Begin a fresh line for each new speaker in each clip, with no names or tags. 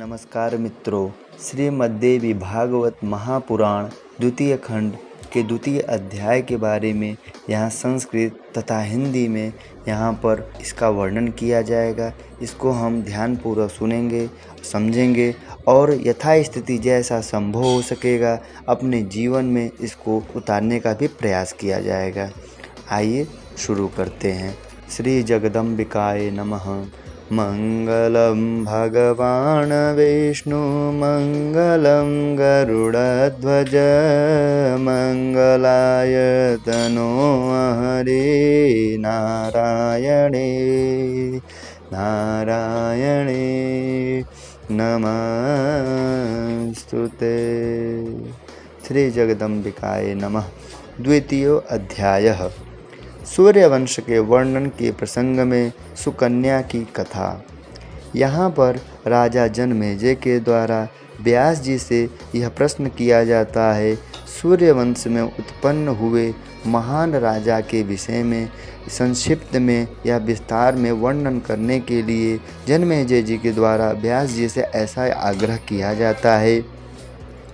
नमस्कार मित्रों, श्रीमद्देवी भागवत महापुराण द्वितीय खंड के द्वितीय अध्याय के बारे में यहाँ संस्कृत तथा हिंदी में यहाँ पर इसका वर्णन किया जाएगा। इसको हम ध्यानपूर्वक सुनेंगे, समझेंगे और यथास्थिति जैसा संभव हो सकेगा अपने जीवन में इसको उतारने का भी प्रयास किया जाएगा। आइए शुरू करते हैं। श्री जगदम्बिकाय नमः। मंगलम भगवान विष्णु मंगलम गरुड़ध्वज मंगलाय तनो हरे नारायणे नारायणे नमस्तुते। श्री जगदम्बिकाय नमः। द्वितीय अध्यायः। सूर्यवंश के वर्णन के प्रसंग में सुकन्या की कथा। यहाँ पर राजा जनमेजय के द्वारा व्यास जी से यह प्रश्न किया जाता है। सूर्यवंश में उत्पन्न हुए महान राजा के विषय में संक्षिप्त में या विस्तार में वर्णन करने के लिए जनमेजय जी के द्वारा व्यास जी से ऐसा आग्रह किया जाता है।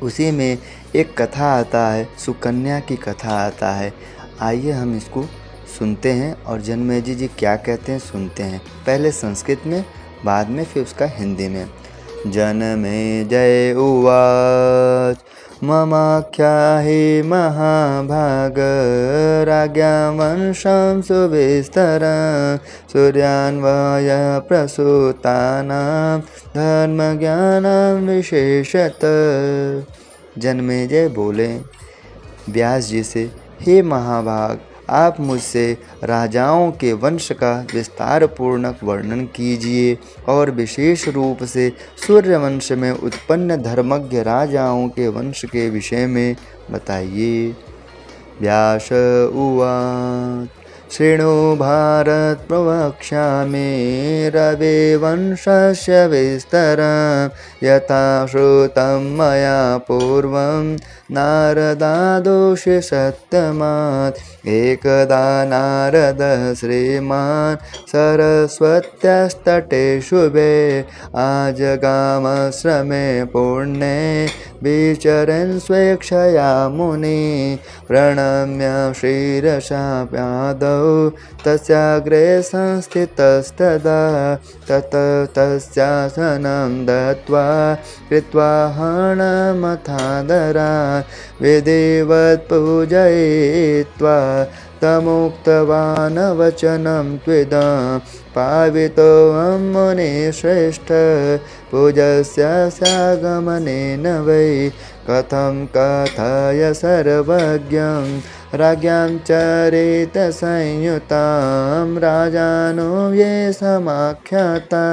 उसी में एक कथा आता है, सुकन्या की कथा आता है। आइए हम इसको सुनते हैं और जनमेजय जी क्या कहते हैं सुनते हैं। पहले संस्कृत में, बाद में फिर उसका हिंदी में। जनमेजय उवाच ममाख्याहि महाभाग राज्ञां वंशं सुविस्तरं सूर्यान्वय प्रसूतानां धर्मज्ञानं विशेषतः। जनमेजय बोले व्यास जी से, हे महाभाग, आप मुझसे राजाओं के वंश का विस्तार पूर्वक वर्णन कीजिए और विशेष रूप से सूर्यवंश में उत्पन्न धर्मज्ञ राजाओं के वंश के विषय में बताइए। व्यास उवाच शृणु भारत प्रवक्ष्यामि रविवंशस्य विस्तरं यथा श्रुतं मया पूर्वं नारदादोषि सत्यमात्। एकदा नारदः श्रीमान् सरस्वत्यस्तटे शुभे आजगामश्रमे पुण्ये विचरन् स्वेच्छया मुनिः। प्रणम्य शिरसा पादौ तस्याग्रे संस्थितस्तदा ततः तस्यासनं दत्त्वा कृत्वा हणमथादरात् विधिवत् पूजयित्वा तमुक्तवान् वचनं त्विदं पावितोऽहं मुनिश्रेष्ठ पूजस्यागमनेन वै कथं कथय सर्वज्ञं राज्ञां चरितसंयुतां राजानो ये समाख्याता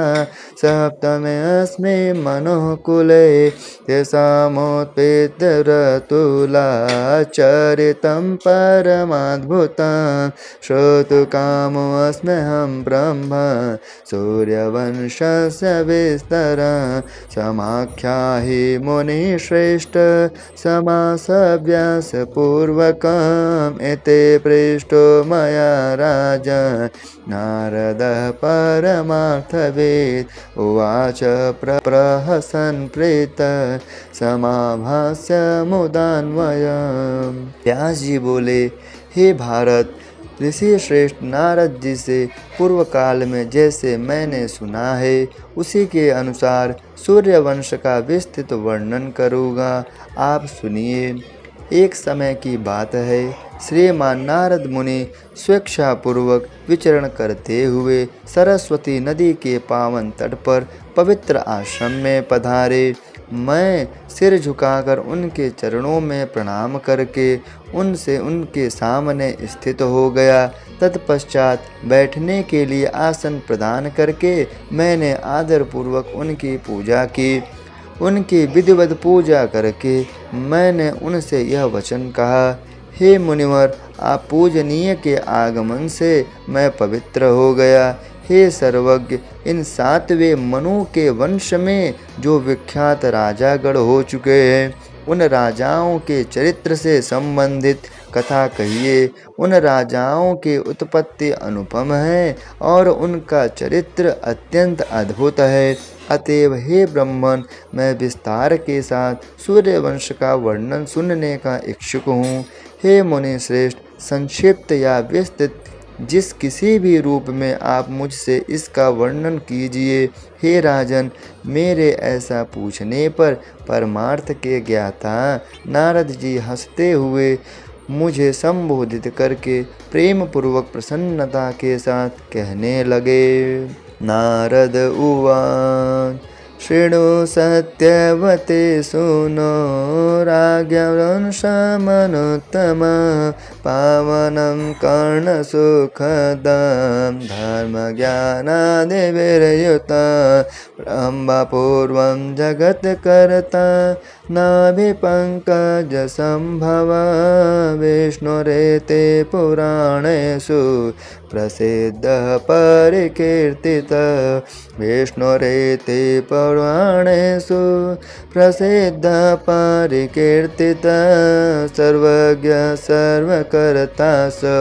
सप्तमे अस्मि मनोकुले तेषामुत्पीत्यरतुला चरितं परमाद्भुतं श्रोतुकामोऽस्म्यहं ब्रह्म सूर्यवंशस्य विस्तरं समाख्याहि मुनिश्रेष्ठ समासव्यासपूर्वकम् एते पृष्टो मया राजन् नारदः परमार्थवित् उवाच प्रहसन् प्रीतः समाभास्य मुदान्वयम्। व्यास जी बोले, हे भारत, ऋषि श्रेष्ठ नारद जी से पूर्व काल में जैसे मैंने सुना है उसी के अनुसार सूर्यवंश का विस्तृत वर्णन करूँगा। आप सुनिए। एक समय की बात है, श्रीमान नारद मुनि स्वेच्छापूर्वक विचरण करते हुए सरस्वती नदी के पावन तट पर पवित्र आश्रम में पधारे। मैं सिर झुकाकर उनके चरणों में प्रणाम करके उनसे उनके सामने स्थित हो गया। तत्पश्चात बैठने के लिए आसन प्रदान करके मैंने आदरपूर्वक उनकी पूजा की। उनकी विधिवत पूजा करके मैंने उनसे यह वचन कहा, हे मुनिवर, आप पूजनीय के आगमन से मैं पवित्र हो गया। हे सर्वज्ञ, इन सातवें मनु के वंश में जो विख्यात राजागण हो चुके हैं उन राजाओं के चरित्र से संबंधित कथा कहिए। उन राजाओं की उत्पत्ति अनुपम है और उनका चरित्र अत्यंत अद्भुत है। अतएव हे ब्राह्मण, मैं विस्तार के साथ सूर्यवंश का वर्णन सुनने का इच्छुक हूँ। हे मुनि श्रेष्ठ, संक्षिप्त या विस्तृत जिस किसी भी रूप में आप मुझसे इसका वर्णन कीजिए। हे राजन, मेरे ऐसा पूछने पर परमार्थ के ज्ञाता नारद जी हंसते हुए मुझे संबोधित करके प्रेम पूर्वक प्रसन्नता के साथ कहने लगे। नारद उवाच शृणु सत्यवते सुनो राज्ञवंशमनुत्तम पावनं कर्णसुखदं धर्मज्ञानादिभिर्युता ब्रह्मपूर्वं जगत्कर्ता नाभिपङ्कजसम्भवा विष्णुरेते पुराणेषु प्रसिद्धः परिकीर्तितः विष्णुरेते पुराणेषु प्रसिद्धः परिकीर्तितः सर्वज्ञ सर्वकर्ता सौ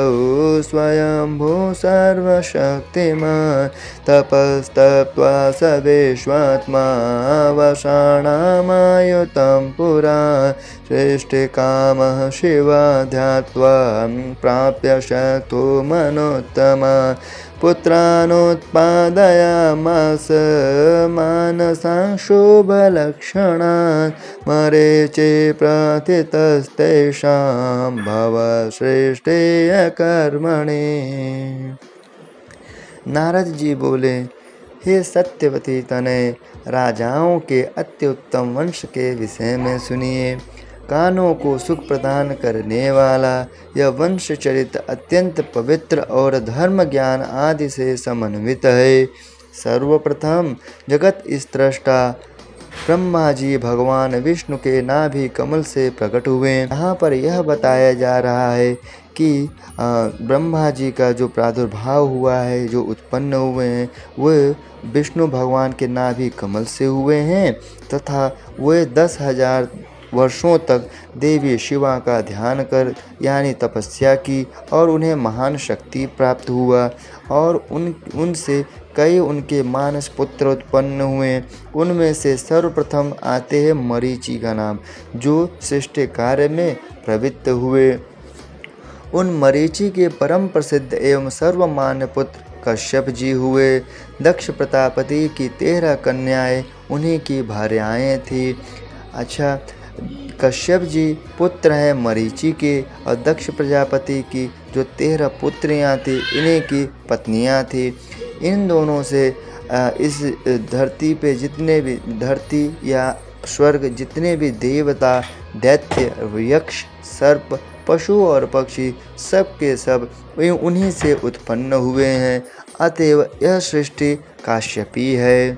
स्वयंभू सर्वशक्तिमान् तपस्तप्त्वा स विश्वात्मा वषाणामायुतं पुरा सृष्टिकामः शिवा ध्यात्वा प्राप्य शक्तो मनोत्तमा पुत्रानुत्पादयामास मानसां शुभलक्षणान् मरीचि प्रथितस्तेषां भवसृष्टेय कर्मणि। नारद जी बोले, हे सत्यवती तनय, राजाओं के अत्युत्तम वंश के विषय में सुनिए। कानों को सुख प्रदान करने वाला यह वंश चरित्र अत्यंत पवित्र और धर्म ज्ञान आदि से समन्वित है। सर्वप्रथम जगत स्रष्टा ब्रह्मा जी भगवान विष्णु के नाभि कमल से प्रकट हुए। यहाँ पर यह बताया जा रहा है कि ब्रह्मा जी का जो प्रादुर्भाव हुआ है, जो उत्पन्न हुए हैं, वे विष्णु भगवान के नाभि कमल से हुए हैं तथा वे 10,000 वर्षों तक देवी शिवा का ध्यान कर यानी तपस्या की और उन्हें महान शक्ति प्राप्त हुआ और उनसे कई उनके मानस पुत्र उत्पन्न हुए। उनमें से सर्वप्रथम आते हैं मरीचि का नाम, जो सृष्टि कार्य में प्रवृत्त हुए। उन मरीचि के परम प्रसिद्ध एवं सर्वमान्य पुत्र कश्यप जी हुए। दक्ष प्रजापति की 13 कन्याएं उन्हीं की भार्याएं थी। अच्छा, कश्यप जी पुत्र हैं मरीचि के और दक्ष प्रजापति की जो 13 पुत्रियां थी इन्हीं की पत्नियां थी। इन दोनों से इस धरती पे जितने भी धरती या स्वर्ग जितने भी देवता, दैत्य, यक्ष, सर्प, पशु और पक्षी सब के सब उन्हीं से उत्पन्न हुए हैं। अतएव यह सृष्टि काश्यपी है।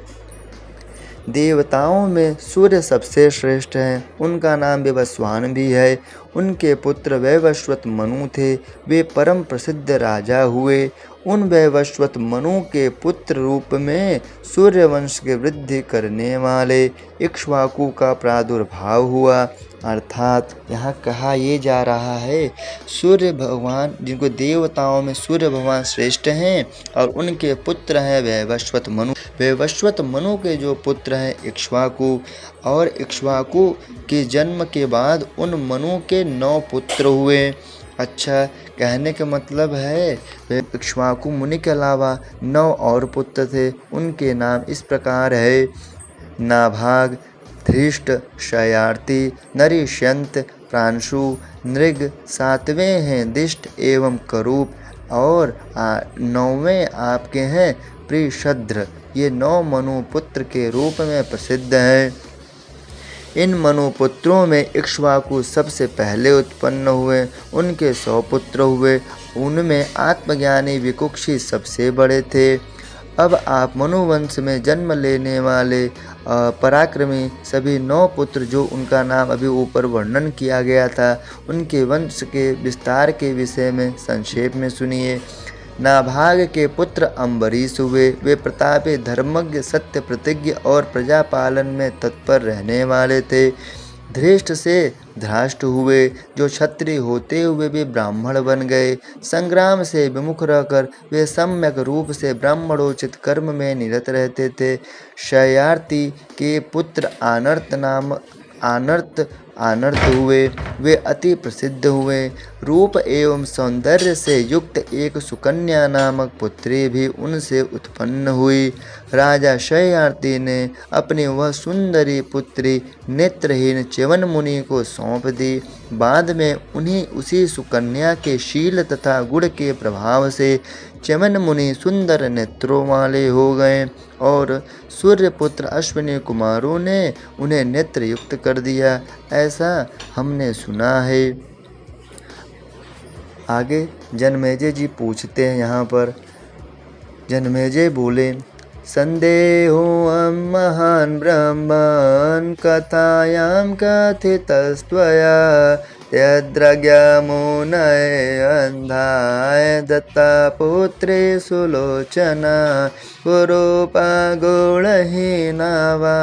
देवताओं में सूर्य सबसे श्रेष्ठ हैं। उनका नाम वैवस्वान भी है। उनके पुत्र वैवस्वत मनु थे। वे परम प्रसिद्ध राजा हुए। उन वैवस्वत मनु के पुत्र रूप में सूर्यवंश की वृद्धि करने वाले इक्ष्वाकु का प्रादुर्भाव हुआ। अर्थात यहाँ कहा ये जा रहा है, सूर्य भगवान, जिनको देवताओं में सूर्य भगवान श्रेष्ठ हैं और उनके पुत्र हैं वैवस्वत मनु। वैवस्वत मनु के जो पुत्र हैं इक्ष्वाकु, और इक्ष्वाकु के जन्म के बाद उन मनु के 9 पुत्र हुए। अच्छा, कहने का मतलब है इक्ष्वाकु मुनि के अलावा 9 और पुत्र थे। उनके नाम इस प्रकार है: नाभाग, धृष्ट, शयार्ति, नरिष्यंत, प्रांशु, नृग। 7वें हैं दिष्ट एवं करूप और 9वें आपके हैं प्रिशद्र। ये 9 मनु पुत्र के रूप में प्रसिद्ध हैं। इन मनुपुत्रों में इक्ष्वाकु सबसे पहले उत्पन्न हुए। उनके 100 पुत्र हुए। उनमें आत्मज्ञानी विकुक्षी सबसे बड़े थे। अब आप मनुवंश में जन्म लेने वाले पराक्रमी सभी 9 पुत्र, जो उनका नाम अभी ऊपर वर्णन किया गया था, उनके वंश के विस्तार के विषय में संक्षेप में सुनिए। नाभाग के पुत्र अम्बरीश हुए। वे प्रतापी, धर्मज्ञ, सत्य प्रतिज्ञ और प्रजापालन में तत्पर रहने वाले थे। धृष्ट से धृष्ट हुए, जो क्षत्रिय होते हुए भी ब्राह्मण बन गए। संग्राम से विमुख रहकर वे सम्यक रूप से ब्राह्मणोचित कर्म में निरत रहते थे। शयार्ती के पुत्र आनर्त हुए, वे अति प्रसिद्ध हुए। रूप एवं सौंदर्य से युक्त एक सुकन्या नामक पुत्री भी उनसे उत्पन्न हुई। राजा शयार्ती ने अपनी वह सुंदरी पुत्री नेत्रहीन च्यवन मुनि को सौंप दी। बाद में उन्हीं उसी सुकन्या के शील तथा गुण के प्रभाव से च्यवन मुनि सुंदर नेत्रों वाले हो गए और सूर्यपुत्र अश्विनी कुमारों ने उन्हें नेत्र युक्त कर दिया, ऐसा हमने सुना है। आगे जन्मेजय जी पूछते हैं यहाँ पर। जन्मेजय बोले, संदेहोऽहं महान् ब्रह्मन् कथायां कथितस्त्वया यद्रज्ञमुनये अन्धाय दत्ता पुत्री सुलोचना कुरूपा गुणहीना वा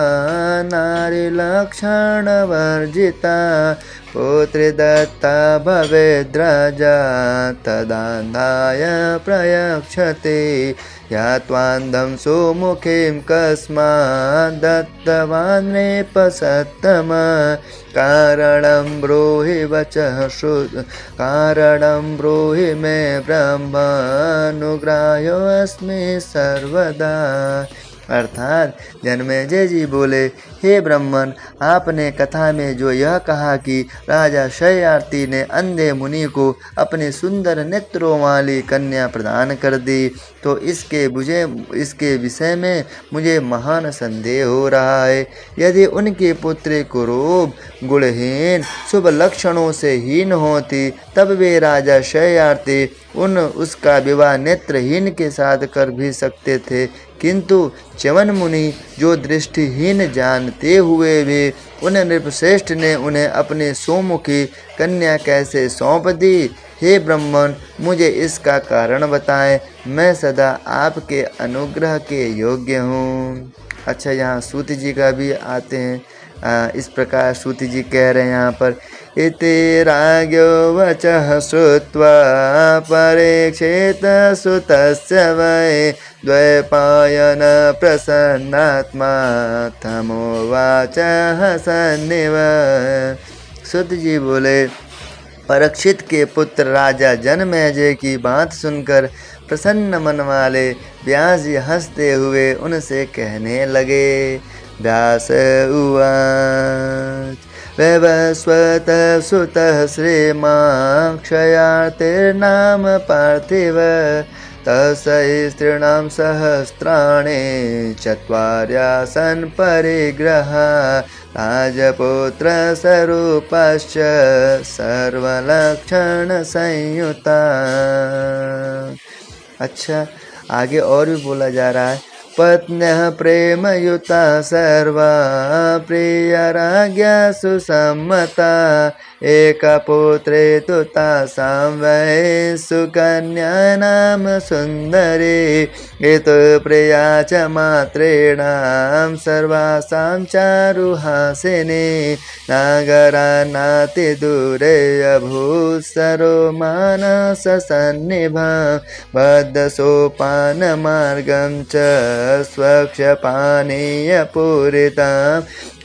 नारीलक्षणवर्जिता पुत्री दत्ता भवेद्राजा तदान्धाय प्रयच्छते या त्वान्धं सुमुखीं कस्मात् दत्तवान् नृपसत्तम कारणं ब्रूहि मे ब्रह्मानुग्रहोऽस्मि सर्वदा। अर्थात जन्मेजय जी बोले, हे ब्राह्मण, आपने कथा में जो यह कहा कि राजा शयार्ती ने अंधे मुनि को अपने सुंदर नेत्रों वाली कन्या प्रदान कर दी, तो इसके विषय में मुझे महान संदेह हो रहा है। यदि उनकी पुत्री कुरूप, गुणहीन, शुभ लक्षणों से हीन होती, तब वे राजा शयार्ती उसका विवाह नेत्रहीन के साथ कर भी सकते थे, किंतु च्यवन मुनि जो दृष्टिहीन जानते हुए भी उन नृपश्रेष्ठ ने उन्हें अपनी सोमुखी कन्या कैसे सौंप दी। हे ब्राह्मण, मुझे इसका कारण बताएं, मैं सदा आपके अनुग्रह के योग्य हूँ। अच्छा, यहाँ सूत जी का भी आते हैं। इस प्रकार सूत जी कह रहे हैं यहाँ पर, इति राज्ञो वचः श्रुत्वा परीक्षित सुतस्य वै द्वैपायन प्रसन्नात्मा तमोवाच हसन्निव। सुत जी बोले, परीक्षित के पुत्र राजा जन्मेजय की बात सुनकर प्रसन्न मन वाले व्यास जी हंसते हुए उनसे कहने लगे। व्यास उवाच, वैवस्वतः सुतः श्रीमान् क्षयार्तेर्नाम पार्थिव तस्य स्त्रीणां सहस्राणि चत्वार्यासन् परिग्रहा राजपुत्र स्वरूपश्च सर्वलक्षण संयुता। अच्छा, आगे और भी बोला जा रहा है। पत्न्यः प्रेमयुता सर्वा प्रियराज्ञा सुसम्मता एकपुत्रे तु तासां वै सुकन्या नाम सुन्दरी इतो प्रिया च मातॄणां सर्वासां चारुहासिनी नागरान्नातिदूरे अभूत्सरो मानससन्निभा बद्धसोपानमार्गं च स्वक्षपानीयपूरितां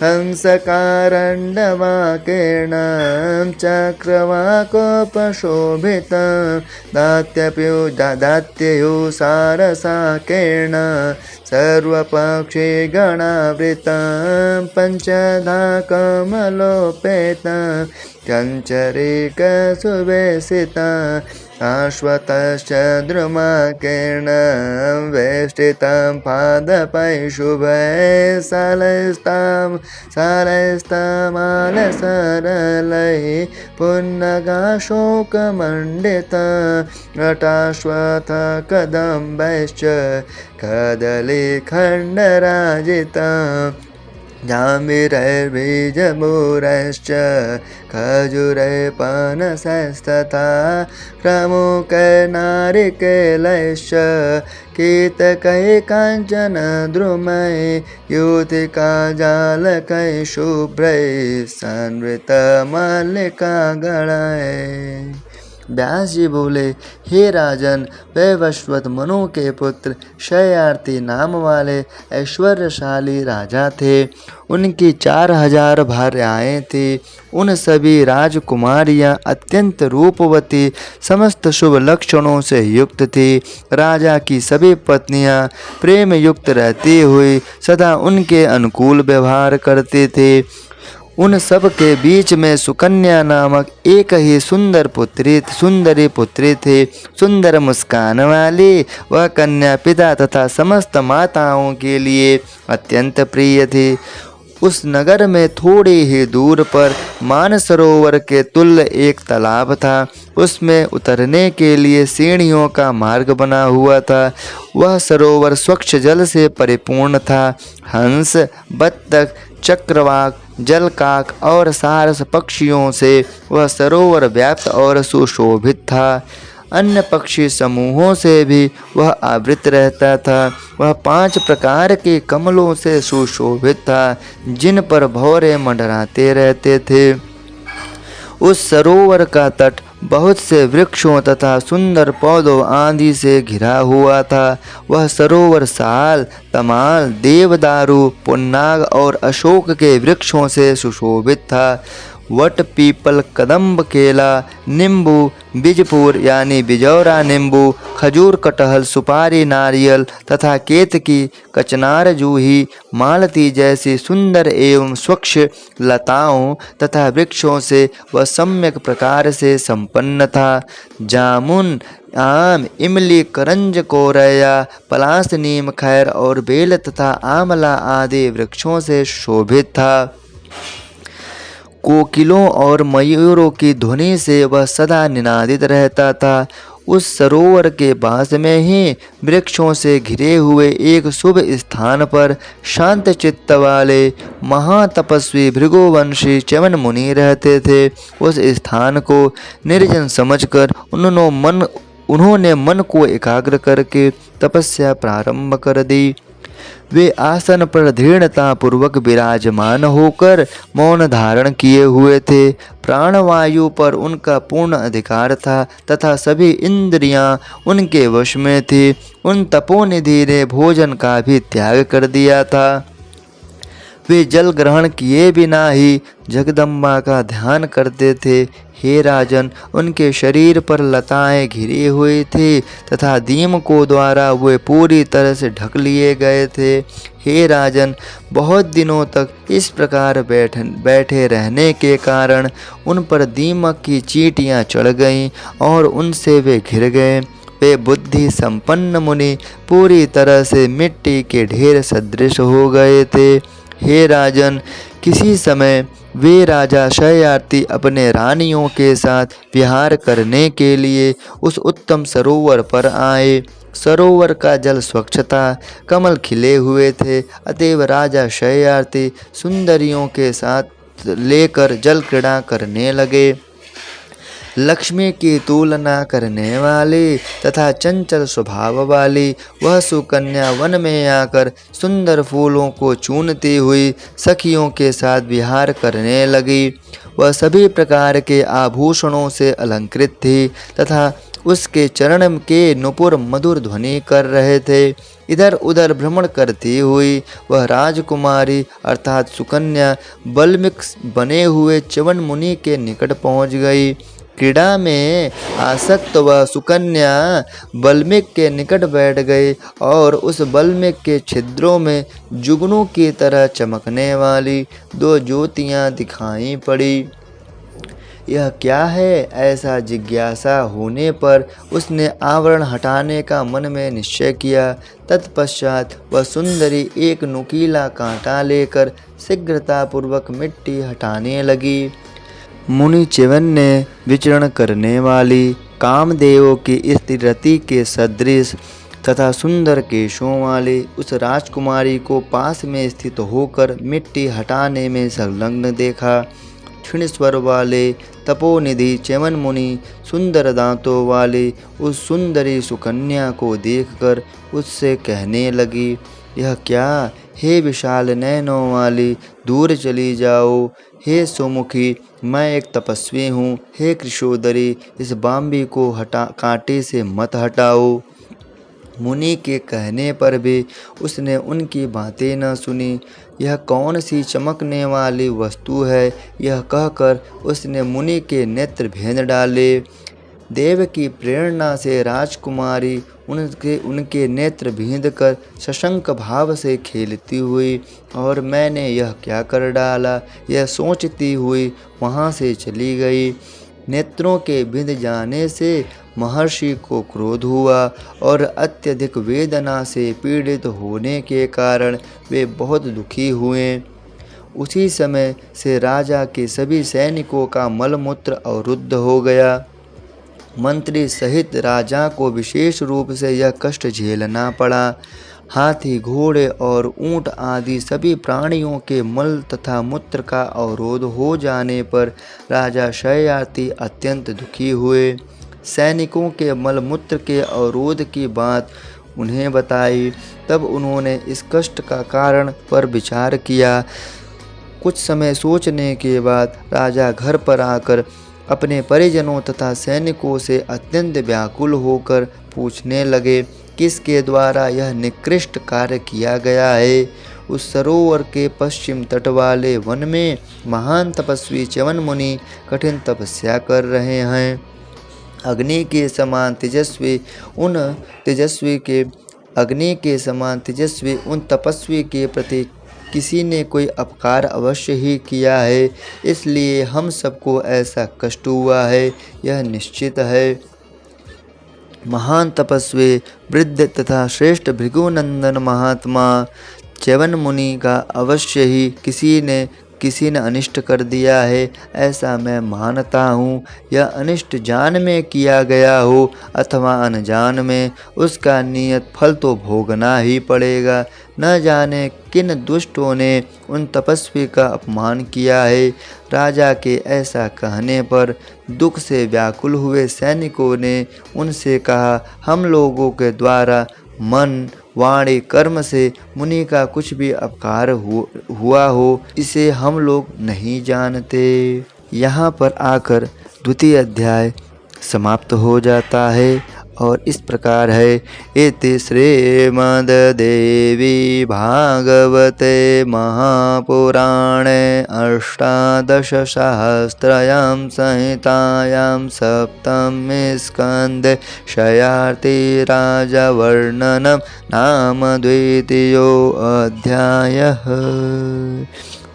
हंसकारण्डवाकीर्णां चक्रवाकोपशोभितां दात्ययुसारसाकीर्णां सर्वपक्षिगणावृतां पञ्चधा कमलोपेतां चञ्चरीकसुवेशितां आश्वतश्च द्रुमाकीर्णां वेष्टितां पादपैशुभैः सालैस्तामालसरलैः पुन्नगाशोकमण्डितां नटाश्वत्थकदम्बैश्च कदलीखण्डराजितां जाम्बीरैर्बीजमूरश्च खजुरैर्पनसस्तथा प्रमुखैर्नारिकेलैश्च केतकैः काञ्चनद्रुमैः युतिकाजालकैः शुभ्रैः संवृतमल्लिकागणैः। व्यास जी बोले, हे राजन, वैवस्वत मनु के पुत्र शयार्थी नाम वाले ऐश्वर्यशाली राजा थे। उनकी 4000 भार्याएं थी। उन सभी राजकुमारियां अत्यंत रूपवती, समस्त शुभ लक्षणों से युक्त थी। राजा की सभी पत्नियां प्रेम युक्त रहती हुई सदा उनके अनुकूल व्यवहार करती थी। उन सब के बीच में सुकन्या नामक एक ही सुंदरी पुत्री थी। सुंदर मुस्कान वाली वह कन्या पिता तथा समस्त माताओं के लिए अत्यंत प्रिय थी। उस नगर में थोड़ी ही दूर पर मानसरोवर के तुल्य एक तालाब था। उसमें उतरने के लिए सीढ़ियों का मार्ग बना हुआ था। वह सरोवर स्वच्छ जल से परिपूर्ण था। हंस, बत्तख, चक्रवाक, जलकाक और सारस पक्षियों से वह सरोवर व्याप्त और सुशोभित था। अन्य पक्षी समूहों से भी वह आवृत रहता था। वह 5 प्रकार के कमलों से सुशोभित था, जिन पर भौरे मंडराते रहते थे। उस सरोवर का तट बहुत से वृक्षों तथा सुंदर पौधों आदि से घिरा हुआ था। वह सरोवर साल, तमाल, देवदारू, पुन्नाग और अशोक के वृक्षों से सुशोभित था। वट, पीपल, कदम्ब, केला, नींबू, बिजपुर यानी बिजौरा नींबू, खजूर, कटहल, सुपारी, नारियल तथा केतकी, कचनार, जूही, मालती जैसी सुंदर एवं स्वच्छ लताओं तथा वृक्षों से वह सम्यक प्रकार से संपन्न था। जामुन, आम, इमली, करंज, कोरैया, पलास, नीम, खैर और बेल तथा आंवला आदि वृक्षों से शोभित था। कोकिलों और मयूरों की ध्वनि से वह सदा निनादित रहता था। उस सरोवर के पास में ही वृक्षों से घिरे हुए एक शुभ स्थान पर शांत चित्त वाले महातपस्वी भृगुवंशी च्यवन मुनि रहते थे। उस स्थान को निर्जन समझकर उन्होंने मन को एकाग्र करके तपस्या प्रारंभ कर दी। वे आसन पर दृढ़ता पूर्वक विराजमान होकर मौन धारण किए हुए थे। प्राणवायु पर उनका पूर्ण अधिकार था तथा सभी इंद्रियां उनके वश में थी। उन तपोनिधि ने भोजन का भी त्याग कर दिया था। वे जल ग्रहण किए बिना ही जगदम्बा का ध्यान करते थे। हे राजन, उनके शरीर पर लताएं घिरी हुई थी तथा दीमकों द्वारा वे पूरी तरह से ढक लिए गए थे। हे राजन, बहुत दिनों तक इस प्रकार बैठे रहने के कारण उन पर दीमक की चींटियां चढ़ गईं और उनसे वे घिर गए। वे बुद्धि संपन्न मुनि पूरी तरह से मिट्टी के ढेर सदृश हो गए थे। हे राजन, किसी समय वे राजा शयार्थी अपने रानियों के साथ विहार करने के लिए उस उत्तम सरोवर पर आए। सरोवर का जल स्वच्छ था, कमल खिले हुए थे, अतएव राजा शयार्थी सुंदरियों के साथ लेकर जल क्रीड़ा करने लगे। लक्ष्मी की तुलना करने वाली तथा चंचल स्वभाव वाली वह सुकन्या वन में आकर सुंदर फूलों को चूनती हुई सखियों के साथ विहार करने लगी। वह सभी प्रकार के आभूषणों से अलंकृत थी तथा उसके चरण के नुपुर मधुर ध्वनि कर रहे थे। इधर उधर भ्रमण करती हुई वह राजकुमारी अर्थात सुकन्या बल्मिक बने हुए च्यवन मुनि के निकट पहुंच गई। क्रीड़ा में आसक्त वह सुकन्या बल्मिक के निकट बैठ गई और उस बल्मिक के छिद्रों में जुगनू की तरह चमकने वाली 2 ज्योतियां दिखाई पड़ी। यह क्या है, ऐसा जिज्ञासा होने पर उसने आवरण हटाने का मन में निश्चय किया। तत्पश्चात वह सुंदरी एक नुकीला कांटा लेकर शीघ्रतापूर्वक मिट्टी हटाने लगी। मुनि च्यवन ने विचरण करने वाली कामदेव की स्त्री रति के सदृश तथा सुंदर केशों वाले उस राजकुमारी को पास में स्थित होकर मिट्टी हटाने में संलग्न देखा। क्षीण स्वर वाले तपोनिधि च्यवन मुनि सुंदर दांतों वाले उस सुंदरी सुकन्या को देखकर उससे कहने लगी, यह क्या? हे विशाल नयनों वाली, दूर चली जाओ। हे सुमुखी, मैं एक तपस्वी हूँ। हे कृशोदरी, इस बाम्बी को कांटे से मत हटाओ। मुनि के कहने पर भी उसने उनकी बातें न सुनी। यह कौन सी चमकने वाली वस्तु है? यह कहकर उसने मुनि के नेत्र भेद डाले। देव की प्रेरणा से राजकुमारी उनके नेत्र भेद कर सशंक भाव से खेलती हुई और मैंने यह क्या कर डाला, यह सोचती हुई वहाँ से चली गई। नेत्रों के बिंद जाने से महर्षि को क्रोध हुआ और अत्यधिक वेदना से पीड़ित होने के कारण वे बहुत दुखी हुए। उसी समय से राजा के सभी सैनिकों का मलमूत्र अवरुद्ध हो गया। मंत्री सहित राजा को विशेष रूप से यह कष्ट झेलना पड़ा। हाथी, घोड़े और ऊंट आदि सभी प्राणियों के मल तथा मूत्र का अवरोध हो जाने पर राजा शययाति अत्यंत दुखी हुए। सैनिकों के मलमूत्र के अवरोध की बात उन्हें बताई। तब उन्होंने इस कष्ट का कारण पर विचार किया। कुछ समय सोचने के बाद राजा घर पर आकर अपने परिजनों तथा सैनिकों से अत्यंत व्याकुल होकर पूछने लगे, किसके द्वारा यह निकृष्ट कार्य किया गया है? उस सरोवर के पश्चिम तट वाले वन में महान तपस्वी च्यवन मुनि कठिन तपस्या कर रहे हैं। अग्नि के समान तेजस्वी उन तपस्वी के प्रति किसी ने कोई अपकार अवश्य ही किया है, इसलिए हम सबको ऐसा कष्ट हुआ है, यह निश्चित है। महान तपस्वी वृद्ध तथा श्रेष्ठ भृगुनंदन महात्मा च्यवन मुनि का अवश्य ही किसी ने अनिष्ट कर दिया है, ऐसा मैं मानता हूँ। यह अनिष्ट जान में किया गया हो अथवा अनजान में, उसका नियत फल तो भोगना ही पड़ेगा। न जाने किन दुष्टों ने उन तपस्वी का अपमान किया है। राजा के ऐसा कहने पर दुख से व्याकुल हुए सैनिकों ने उनसे कहा, हम लोगों के द्वारा मन, वाणी, कर्म से मुनि का कुछ भी अपकार हुआ हो, इसे हम लोग नहीं जानते। यहाँ पर आकर द्वितीय अध्याय समाप्त हो जाता है और इस प्रकार है। इति श्रीमद् देवी भागवते महापुराणे अष्टादशसहस्रयां संहितायां सप्तमे स्कन्धे शयाति राजवर्णनं नाम द्वितीयोऽध्यायः।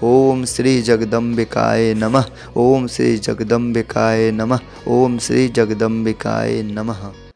ओम श्री जगदम्बिकाय नमः। ओम श्री जगदम्बिकाय नमः। ओम श्री जगदम्बिकाय नमः।